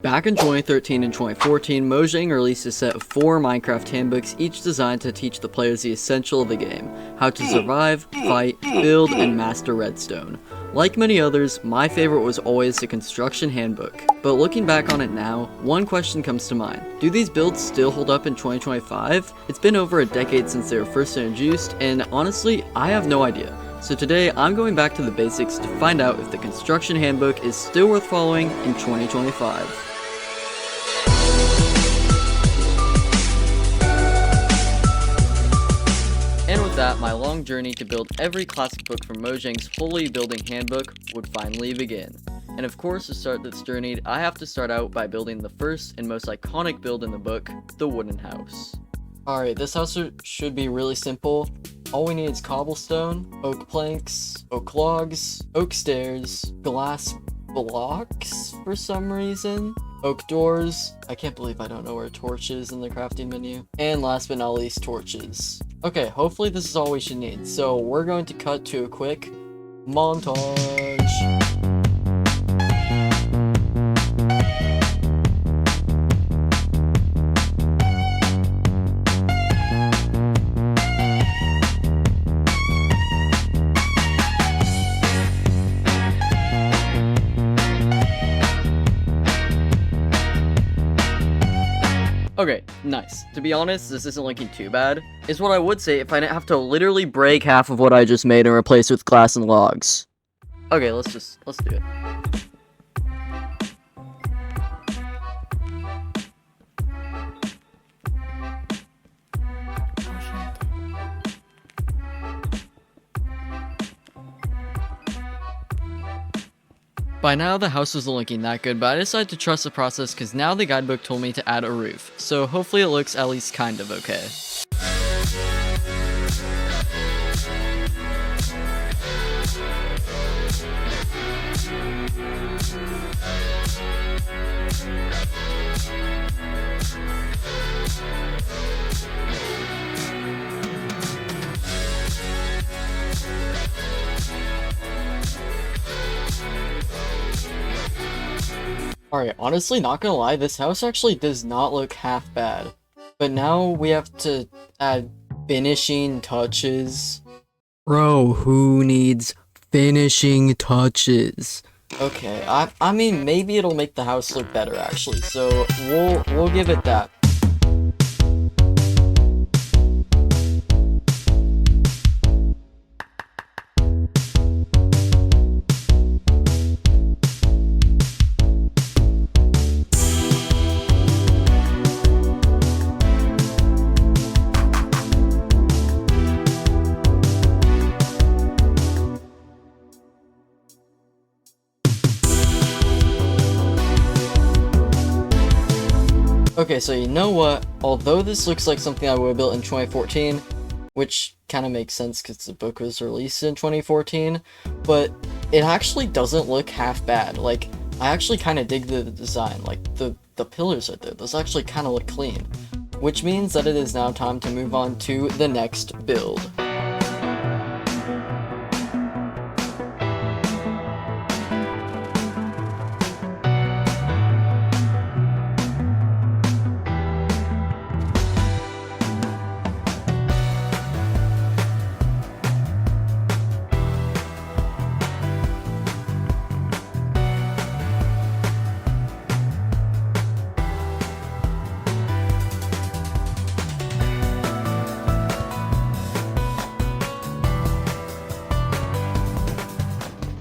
Back in 2013 and 2014, Mojang released a set of 4 Minecraft handbooks, each designed to teach the players the essential of the game: how to survive, fight, build, and master redstone. Like many others, my favorite was always the Construction Handbook. But looking back on it now, one question comes to mind. Do these builds still hold up in 2025? It's been over a decade since they were first introduced, and honestly, I have no idea. So today, I'm going back to the basics to find out if the Construction Handbook is still worth following in 2025. And with that, my long journey to build every classic book from Mojang's Holy Building Handbook would finally begin. And of course, to start this journey, I have to start out by building the first and most iconic build in the book, the wooden house. Alright, this house should be really simple. All we need is cobblestone, oak planks, oak logs, oak stairs, glass blocks for some reason, oak doors. I can't believe I don't know where a torch is in the crafting menu. And last but not least, torches. Okay, hopefully this is all we should need. So we're going to cut to a quick montage. Okay, nice. To be honest, this isn't looking too bad. Is what I would say if I didn't have to literally break half of what I just made and replace with glass and logs. Okay, let's do it. By now, the house wasn't looking that good, but I decided to trust the process because now the guidebook told me to add a roof, so hopefully it looks at least kind of okay. Alright, honestly, not gonna lie, this house actually does not look half bad. But now we have to add finishing touches. Bro, who needs finishing touches? Okay, I mean, maybe it'll make the house look better actually, so we'll give it that. Okay, so you know what? Although this looks like something I would have built in 2014, which kind of makes sense because the book was released in 2014, but it actually doesn't look half bad. Like, I actually kind of dig the design. Like, the pillars right there, those actually kind of look clean. Which means that it is now time to move on to the next build.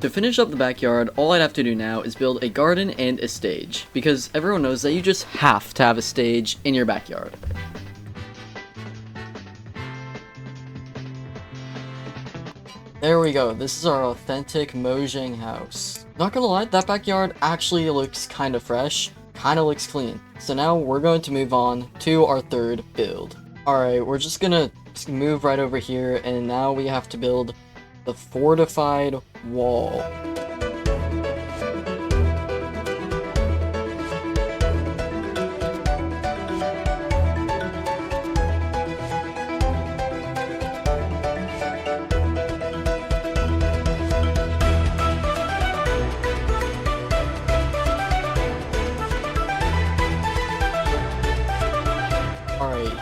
To finish up the backyard, all I'd have to do now is build a garden and a stage, because everyone knows that you just have to have a stage in your backyard. There we go, this is our authentic Mojang house. Not gonna lie, that backyard actually looks kind of fresh, kind of looks clean. So now we're going to move on to our third build. Alright, we're just gonna move right over here, and now we have to build the fortified wall.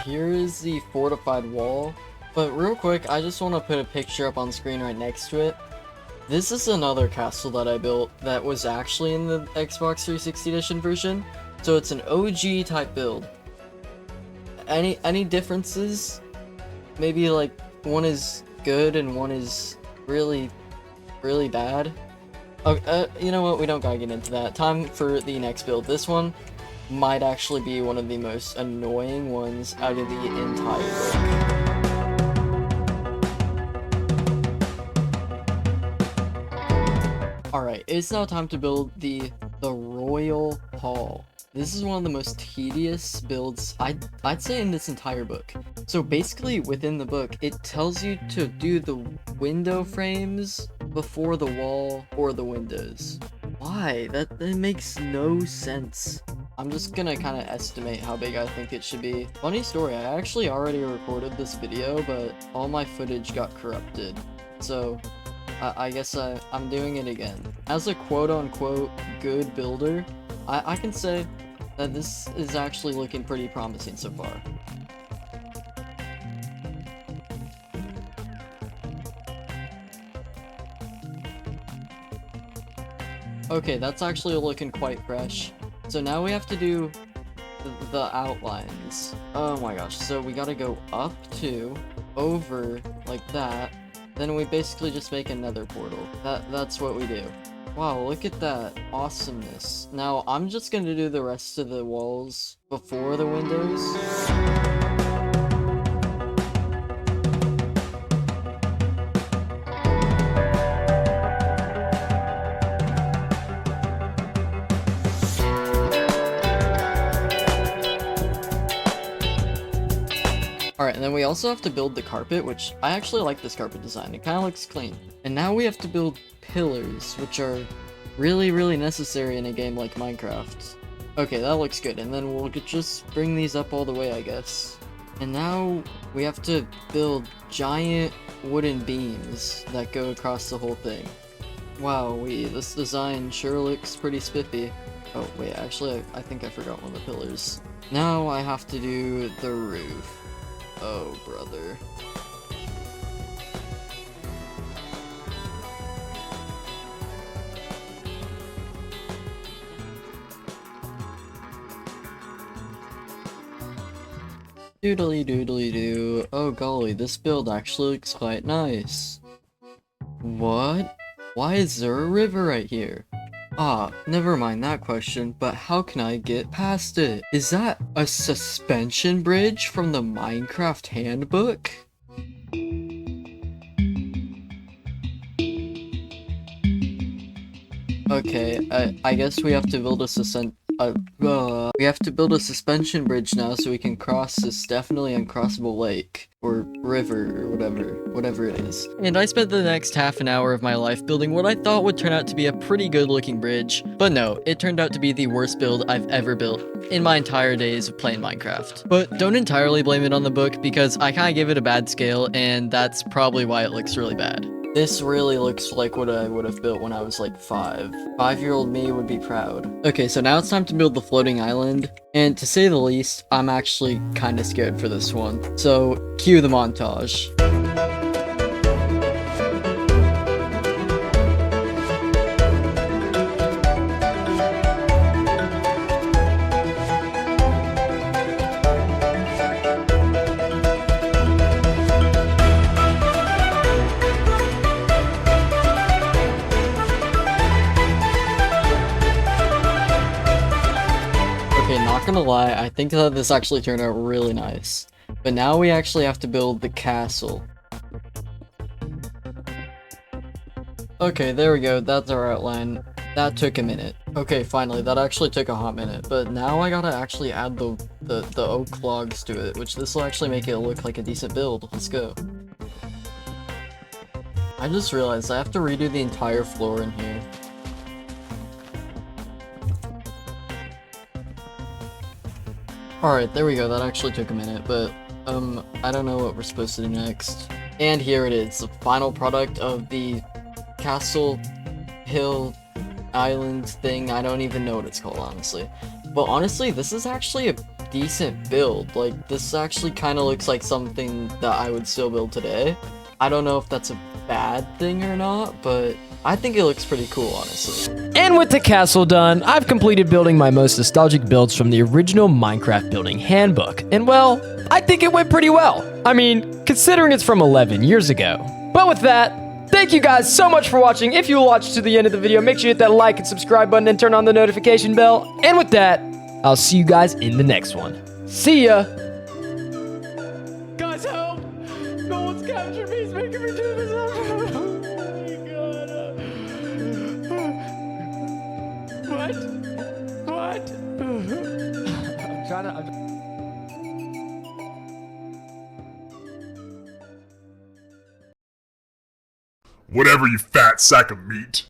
here is the fortified wall. But real quick, I just want to put a picture up on screen right next to it. This is another castle that I built that was actually in the Xbox 360 edition version. So it's an OG type build. Any differences? Maybe like one is good and one is really bad. Okay, you know what? We don't gotta get into that. Time for the next build. This one might actually be one of the most annoying ones out of the entire book. Alright, it's now time to build the Royal Hall. This is one of the most tedious builds I'd say in this entire book. So basically within the book, it tells you to do the window frames before the wall or the windows. Why? That makes no sense. I'm just gonna kind of estimate how big I think it should be. Funny story, I actually already recorded this video, but all my footage got corrupted. So I guess I'm doing it again. As a quote-unquote good builder, I can say that this is actually looking pretty promising so far. Okay, that's actually looking quite fresh. So now we have to do the outlines. Oh my gosh, so we gotta go up to, over, like that. Then we basically just make another portal. That's what we do. Wow, look at that awesomeness. Now, I'm just gonna do the rest of the walls before the windows. Alright, and then we also have to build the carpet, which I actually like this carpet design. It kind of looks clean. And now we have to build pillars, which are really necessary in a game like Minecraft. Okay, that looks good. And then we'll just bring these up all the way, I guess. And now we have to build giant wooden beams that go across the whole thing. Wow, this design sure looks pretty spiffy. Oh, wait, actually, I think I forgot one of the pillars. Now I have to do the roof. Oh, brother. Doodly doodly doo. Oh golly, this build actually looks quite nice. What? Why is there a river right here? Ah, never mind that question, but how can I get past it? Is that a suspension bridge from the Minecraft Handbook? Okay, I guess we have to build a suspension bridge now so we can cross this definitely uncrossable lake. Or river, or whatever it is. And I spent the next half an hour of my life building what I thought would turn out to be a pretty good looking bridge. But no, it turned out to be the worst build I've ever built in my entire days of playing Minecraft. But don't entirely blame it on the book, because I kinda gave it a bad scale, and that's probably why it looks really bad. This really looks like what I would have built when I was like 5. 5-year-old me would be proud. Okay, so now it's time to build the floating island. And to say the least, I'm actually kind of scared for this one. So, cue the montage. Not gonna lie, I think that this actually turned out really nice. But now we actually have to build the castle. Okay, there we go, that's our outline. That took a minute. Okay, finally, that actually took a hot minute. But now I gotta actually add the oak logs to it, which this will actually make it look like a decent build. Let's go. I just realized I have to redo the entire floor in here. Alright, there we go, that actually took a minute, but, I don't know what we're supposed to do next. And here it is, the final product of the castle, hill, island thing. I don't even know what it's called, honestly. But honestly, this is actually a decent build. Like, this actually kind of looks like something that I would still build today. I don't know if that's a bad thing or not, but I think it looks pretty cool, honestly. And with the castle done, I've completed building my most nostalgic builds from the original Minecraft building handbook. And well, I think it went pretty well. I mean, considering it's from 11 years ago. But with that, thank you guys so much for watching. If you watched to the end of the video, make sure you hit that like and subscribe button and turn on the notification bell. And with that, I'll see you guys in the next one. See ya! Guys, help! No one's captured me. He's making me do this. Oh my god. What? I'm trying to... Whatever, you fat sack of meat.